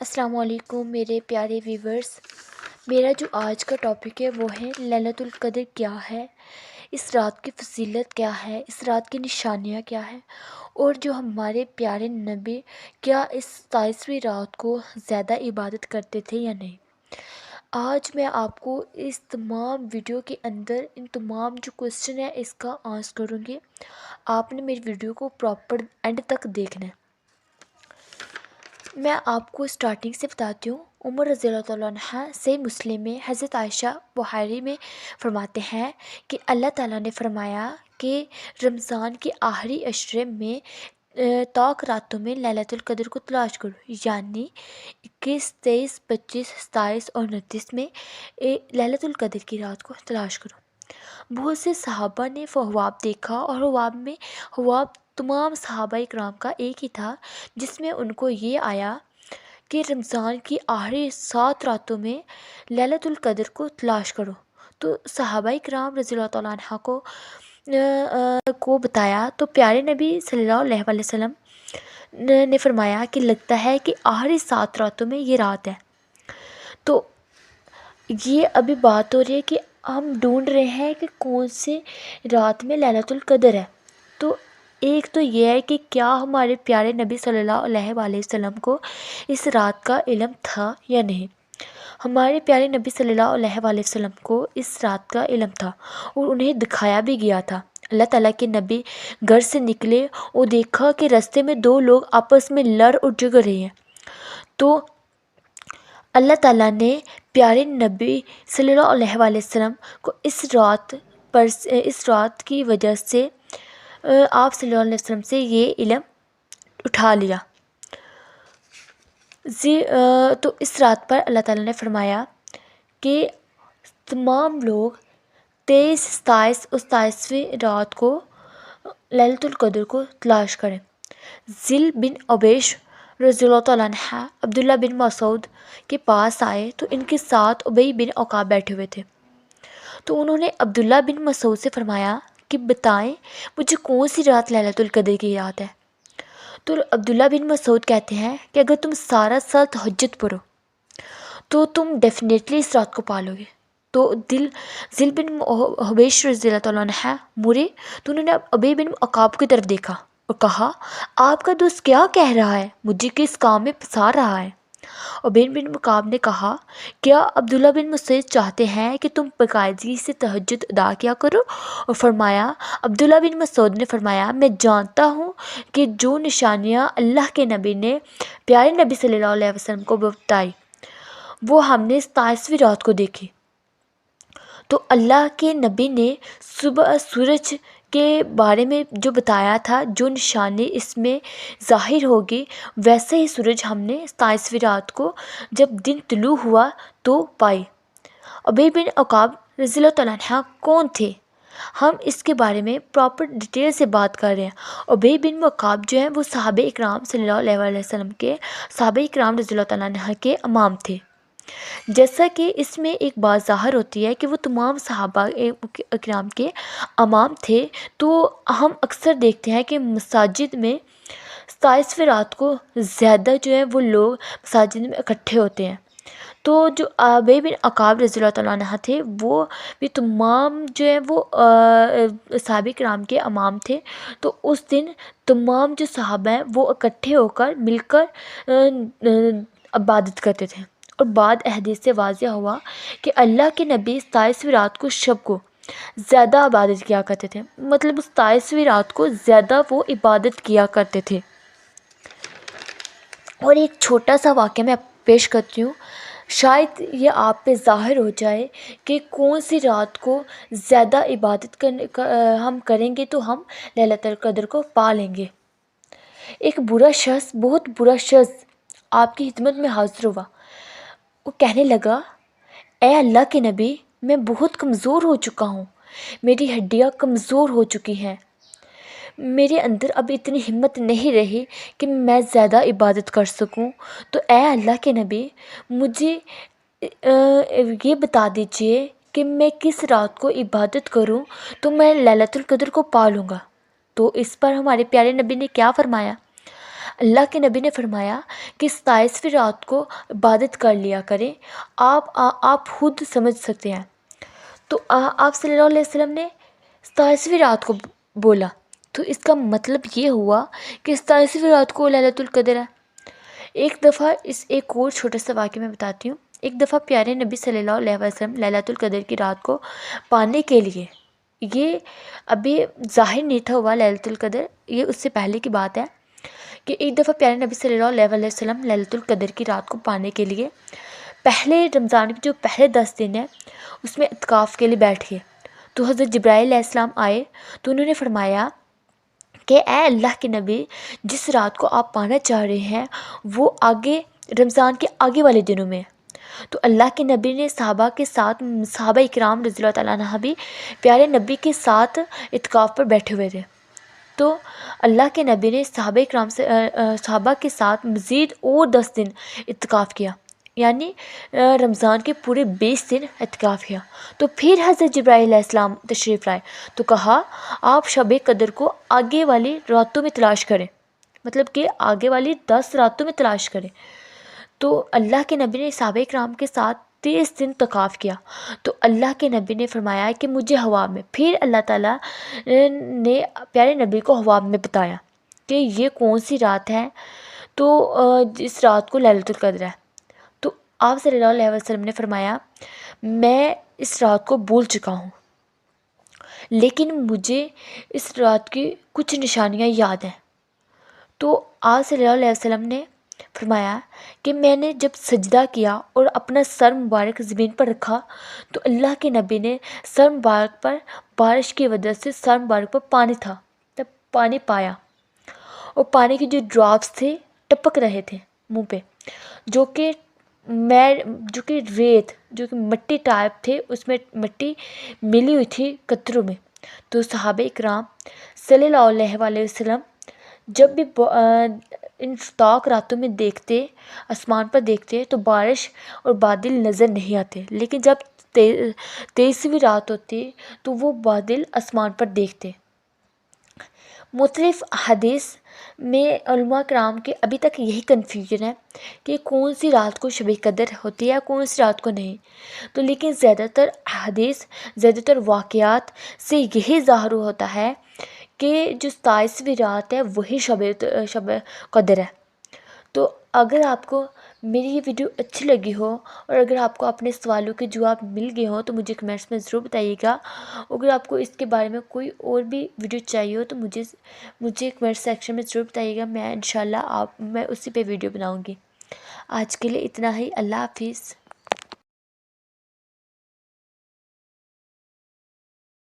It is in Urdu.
السلام علیکم میرے پیارے ویورز۔ میرا جو آج کا ٹاپک ہے وہ ہے لیلۃ القدر کیا ہے، اس رات کی فضیلت کیا ہے، اس رات کی نشانیاں کیا ہے، اور جو ہمارے پیارے نبی کیا اس 27ویں رات کو زیادہ عبادت کرتے تھے یا نہیں۔ آج میں آپ کو اس تمام ویڈیو کے اندر ان تمام جو کوسچن ہے اس کا آنسر کروں گی۔ آپ نے میری ویڈیو کو پراپر اینڈ تک دیکھنا ہے۔ میں آپ کو اسٹارٹنگ سے بتاتی ہوں۔ عمر رضی اللہ تعالیٰ عنہ سے مسلم میں حضرت عائشہ بخاری میں فرماتے ہیں کہ اللہ تعالیٰ نے فرمایا کہ رمضان کے آخری عشرے میں طاق راتوں میں لیلۃ القدر کو تلاش کرو، یعنی 21، 23، 25، 27 اور 29 میں لیلۃ القدر کی رات کو تلاش کرو۔ بہت سے صحابہ نے خواب دیکھا، اور خواب تمام صحابہ اکرام کا ایک ہی تھا، جس میں ان کو یہ آیا کہ رمضان کی آخری 7 راتوں میں لیلۃ القدر کو تلاش کرو۔ تو صحابہ اکرام رضی اللہ تعالیٰ عنہ کو بتایا تو پیارے نبی صلی اللہ علیہ وسلم نے فرمایا کہ لگتا ہے کہ آخری 7 راتوں میں یہ رات ہے۔ تو یہ ابھی بات ہو رہی ہے کہ ہم ڈھونڈ رہے ہیں کہ کون سے رات میں لیلۃ القدر ہے۔ تو ایک تو یہ ہے کہ کیا ہمارے پیارے نبی صلی اللہ علیہ وآلہ وسلم کو اس رات کا علم تھا یا نہیں۔ ہمارے پیارے نبی صلی اللہ علیہ وآلہ وسلم کو اس رات کا علم تھا، اور انہیں دکھایا بھی گیا تھا۔ اللہ تعالیٰ کے نبی گھر سے نکلے اور دیکھا کہ راستے میں 2 لوگ آپس میں لڑ اور جھگڑ رہے ہیں۔ تو اللہ تعالیٰ نے پیارے نبی صلی اللہ علیہ وآلہ وسلم کو اس رات کی وجہ سے آپ صلی اللہ علیہ وسلم سے یہ علم اٹھا لیا۔ تو اس رات پر اللہ تعالیٰ نے فرمایا کہ تمام لوگ 23، 27 اور 27ویں رات کو لیلۃ القدر کو تلاش کریں۔ ذل بن عبیش رضی اللہ تعالیٰ عنہ عبداللہ بن مسعود کے پاس آئے تو ان کے ساتھ ابی بن عقاب بیٹھے ہوئے تھے۔ تو انہوں نے عبداللہ بن مسعود سے فرمایا کہ بتائیں مجھے کون سی رات لیلۃ القدر کی رات ہے۔ تو عبداللہ بن مسعود کہتے ہیں کہ اگر تم سارا سال تہجد پڑھو تو تم ڈیفینیٹلی اس رات کو پالو گے۔ تو ذل بن حبیش رضی اللہ تعالیٰ عنہ مرے تو انہوں نے ابی بن عقاب کی طرف دیکھا اور کہا آپ کا دوست کیا کہہ رہا ہے، مجھے کس کام میں پھنسا رہا ہے۔ ابی بن عقاب نے کہا کیا عبداللہ بن مسعود چاہتے ہیں کہ تم باقاعدگی سے تہجد ادا کیا کرو؟ اور فرمایا عبداللہ بن مسعود نے فرمایا میں جانتا ہوں کہ جو نشانیاں اللہ کے نبی نے پیارے نبی صلی اللہ علیہ وسلم کو بتائی وہ ہم نے 27ویں رات کو دیکھی۔ تو اللہ کے نبی نے صبح سورج کے بارے میں جو بتایا تھا، جو نشانی اس میں ظاہر ہوگی، ویسے ہی سورج ہم نے 27ویں رات کو جب دن طلوع ہوا تو پائی۔ ابی بن عقاب رضی اللہ تعالیٰ عنہ کون تھے؟ ہم اس کے بارے میں پراپر ڈیٹیل سے بات کر رہے ہیں۔ ابی بن عقاب جو ہیں وہ صحابہ اکرام صلی اللہ علیہ وآلہ وسلم کے صحابہ اکرام رضی اللہ تعالیٰ عنہ کے امام تھے۔ جیسا کہ اس میں ایک بات ظاہر ہوتی ہے کہ وہ تمام صحابہ اکرام کے امام تھے، تو ہم اکثر دیکھتے ہیں کہ مساجد میں 27ویں رات کو زیادہ جو ہے وہ لوگ مساجد میں اکٹھے ہوتے ہیں۔ تو جو ابی بن عقاب رضی اللہ تعالیٰ عنہ تھے وہ بھی تمام جو ہے وہ صحابہ کرام کے امام تھے۔ تو اس دن تمام جو صحابہ ہیں وہ اکٹھے ہو کر مل کر عبادت کرتے تھے، اور بعد احادیث سے واضح ہوا کہ اللہ کے نبی 27ویں رات کو شب کو زیادہ عبادت کیا کرتے تھے، مطلب 27ویں رات کو زیادہ وہ عبادت کیا کرتے تھے۔ اور ایک چھوٹا سا واقعہ میں پیش کرتی ہوں، شاید یہ آپ پہ ظاہر ہو جائے کہ کون سی رات کو زیادہ عبادت ہم کریں گے تو ہم لیلۃ القدر کو پا لیں گے۔ ایک برا شخص، بہت برا شخص آپ کی خدمت میں حاضر ہوا۔ وہ کہنے لگا اے اللہ کے نبی، میں بہت کمزور ہو چکا ہوں، میری ہڈیاں کمزور ہو چکی ہیں، میرے اندر اب اتنی ہمت نہیں رہی کہ میں زیادہ عبادت کر سکوں۔ تو اے اللہ کے نبی، مجھے یہ بتا دیجئے کہ میں کس رات کو عبادت کروں تو میں لیلۃ القدر کو پا لوں گا۔ تو اس پر ہمارے پیارے نبی نے کیا فرمایا؟ اللہ کے نبی نے فرمایا کہ 27ویں رات کو عبادت کر لیا کریں، آپ خود سمجھ سکتے ہیں۔ تو آپ صلی اللہ علیہ وسلم نے 27ویں رات کو بولا، تو اس کا مطلب یہ ہوا کہ 27ویں رات کو لیلۃ القدر ہے۔ ایک دفعہ ایک اور چھوٹا سا واقعہ میں بتاتی ہوں۔ ایک دفعہ پیارے نبی صلی اللہ علیہ وسلم لیلۃ القدر کی رات کو پانے کے لیے، یہ ابھی ظاہر نہیں تھا ہوا لیلۃ القدر، یہ اس سے پہلے کی بات ہے کہ ایک دفعہ پیارے نبی صلی اللہ علیہ وسلم لیلۃ القدر کی رات کو پانے کے لیے پہلے رمضان کے جو پہلے 10 دن ہیں اس میں اعتکاف کے لیے بیٹھ گئے۔ تو حضرت جبرائیل علیہ السلام آئے تو انہوں نے فرمایا کہ اے اللہ کے نبی، جس رات کو آپ پانا چاہ رہے ہیں وہ آگے رمضان کے آگے والے دنوں میں ہے۔ تو اللہ کے نبی نے صحابہ اکرام رضی اللہ تعالیٰ عنہ بھی پیارے نبی کے ساتھ اعتکاف پر بیٹھے ہوئے تھے۔ تو اللہ کے نبی نے صحابہ کے ساتھ مزید اور 10 دن اعتکاف کیا، یعنی رمضان کے پورے 20 دن اعتکاف کیا۔ تو پھر حضرت جبرائیل علیہ السلام تشریف لائے تو کہا آپ شب قدر کو آگے والی راتوں میں تلاش کریں، مطلب کہ آگے والی 10 راتوں میں تلاش کریں۔ تو اللہ کے نبی نے صحابہ کرام کے ساتھ 30 دن اعتکاف کیا۔ تو اللہ کے نبی نے فرمایا کہ مجھے خواب میں، پھر اللہ تعالیٰ نے پیارے نبی کو خواب میں بتایا کہ یہ کون سی رات ہے، تو اس رات کو لیلۃ القدر ہے۔ تو آپ صلی اللہ علیہ وسلم نے فرمایا میں اس رات کو بھول چکا ہوں، لیکن مجھے اس رات کی کچھ نشانیاں یاد ہیں۔ تو آپ صلی اللہ علیہ وسلم نے فرمایا کہ میں نے جب سجدہ کیا اور اپنا سر مبارک زمین پر رکھا تو اللہ کے نبی نے سر مبارک پر بارش کی وجہ سے سر مبارک پر پانی تھا، تب پانی پایا اور پانی کے جو ڈراپس تھے ٹپک رہے تھے منہ پہ، جو کہ ریت، جو کہ مٹی ٹائپ تھے، اس میں مٹی ملی ہوئی تھی قطروں میں۔ تو صحابہ اکرام صلی اللہ علیہ وسلم جب بھی ان تاک راتوں میں دیکھتے، آسمان پر دیکھتے تو بارش اور بادل نظر نہیں آتے، لیکن جب 23ویں رات ہوتی تو وہ بادل آسمان پر دیکھتے۔ مختلف حدیث میں علماء کرام کے ابھی تک یہی کنفیوژن ہے کہ کون سی رات کو شب قدر ہوتی ہے، کون سی رات کو نہیں۔ تو لیکن زیادہ تر حدیث، زیادہ تر واقعات سے یہی ظاہر ہوتا ہے کہ جو 27ویں رات ہے وہی شب قدر ہے۔ تو اگر آپ کو میری یہ ویڈیو اچھی لگی ہو اور اگر آپ کو اپنے سوالوں کے جواب مل گئے ہوں تو مجھے کمنٹس میں ضرور بتائیے گا۔ اگر آپ کو اس کے بارے میں کوئی اور بھی ویڈیو چاہیے ہو تو مجھے کمنٹ سیکشن میں ضرور بتائیے گا، میں انشاءاللہ میں اسی پہ ویڈیو بناؤں گی۔ آج کے لیے اتنا ہی، اللہ حافظ۔